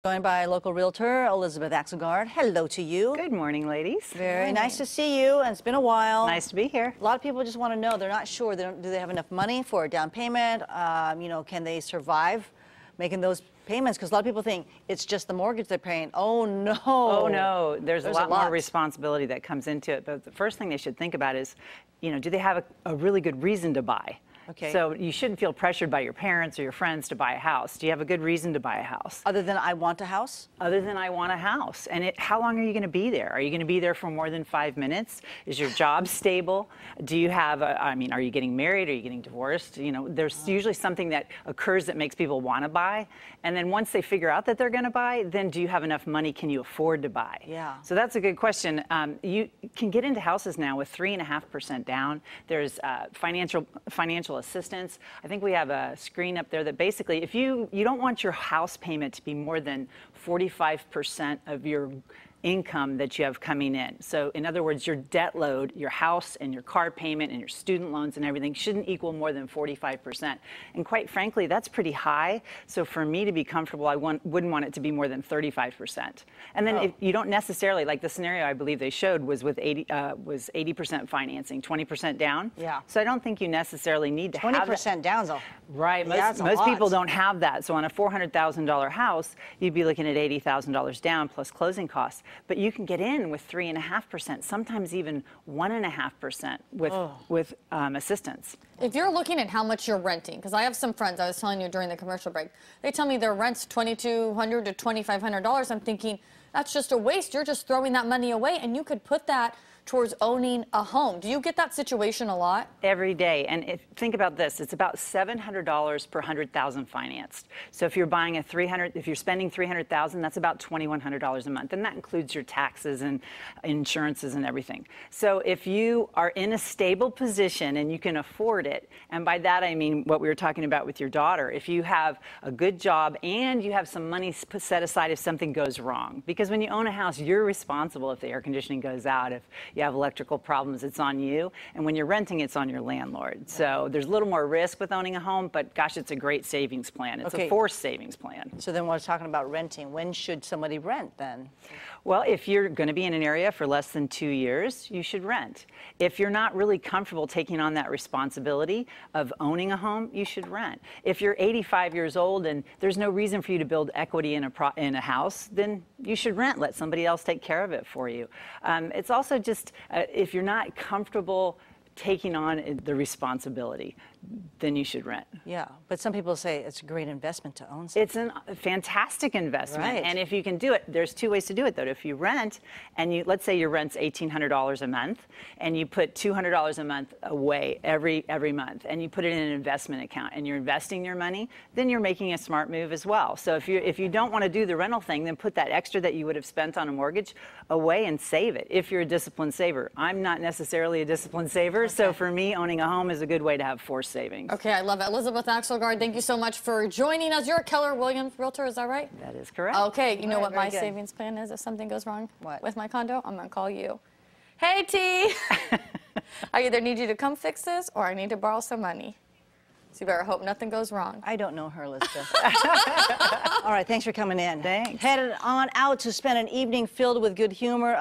Joined by local realtor Elizabeth Axelgard. Hello to you. Good morning, ladies. Very nice to see you, and it's been a while. Nice to be here. A lot of people just want to know, they're not sure, do they have enough money for a down payment? Can they survive making those payments? Because a lot of people think it's just the mortgage they're paying. Oh, no. Oh, no. There's a lot more responsibility that comes into it. But the first thing they should think about is, do they have a really good reason to buy? Okay. So you shouldn't feel pressured by your parents or your friends to buy a house. Do you have a good reason to buy a house? Other than I want a house? Other than I want a house. And how long are you going to be there? Are you going to be there for more than 5 minutes? Is your job stable? Do you have are you getting married? Are you getting divorced? There's usually something that occurs that makes people want to buy. And then once they figure out that they're going to buy, then do you have enough money? Can you afford to buy? Yeah. So that's a good question. You can get into houses now with 3.5% down. There's financial assistance. I think we have a screen up there that basically, if you don't want your house payment to be more than 45% of your income that you have coming in. So in other words, your debt load, your house and your car payment and your student loans and everything shouldn't equal more than 45%. And quite frankly, that's pretty high. So for me to be comfortable, I wouldn't want it to be more than 35%. And then if you don't necessarily, like the scenario I believe they showed was with 80% financing, 20% down. Yeah. So I don't think you necessarily need to have 20% down. Right. Most people don't have that. So on a $400,000 house, you'd be looking at $80,000 down plus closing costs. But you can get in with 3.5%, sometimes even 1.5% with assistance. If you're looking at how much you're renting, because I have some friends, I was telling you during the commercial break, they tell me their rent's $2,200 to $2,500. I'm thinking, that's just a waste. You're just throwing that money away, and you could put that towards owning a home. Do you get that situation a lot? Every day. And think about this. It's about $700 per 100,000 financed. So if you're buying if you're spending $300,000, that's about $2,100 a month. And that includes your taxes and insurances and everything. So if you are in a stable position and you can afford it, and by that I mean what we were talking about with your daughter, if you have a good job and you have some money set aside if something goes wrong. Because when you own a house, you're responsible if the air conditioning goes out, if you have electrical problems, it's on you. And when you're renting, it's on your landlord. So there's a little more risk with owning a home, but gosh, it's a great savings plan. It's a forced savings plan. So then when I was talking about renting, when should somebody rent then? Well, if you're going to be in an area for less than 2 years, you should rent. If you're not really comfortable taking on that responsibility of owning a home, you should rent. If you're 85 years old and there's no reason for you to build equity in a house, then you should rent. Let somebody else take care of it for you. It's also just if you're not comfortable taking on the responsibility, then you should rent. Yeah, but some people say it's a great investment to own something. It's a fantastic investment. Right. And if you can do it, there's two ways to do it though. If you rent, and let's say your rent's $1,800 a month, and you put $200 a month away every month, and you put it in an investment account, and you're investing your money, then you're making a smart move as well. So if you don't want to do the rental thing, then put that extra that you would have spent on a mortgage away and save it if you're a disciplined saver. I'm not necessarily a disciplined saver, so for me, owning a home is a good way to have forced savings. Okay, I love it. Elizabeth Axelgard, thank you so much for joining us. You're a Keller Williams realtor, is that right? That is correct. Okay, you know what my savings plan is if something goes wrong with my condo? I'm going to call you. Hey, T. I either need you to come fix this or I need to borrow some money. So you better hope nothing goes wrong. I don't know her, Elizabeth. All right, thanks for coming in. Thanks. Headed on out to spend an evening filled with good humor.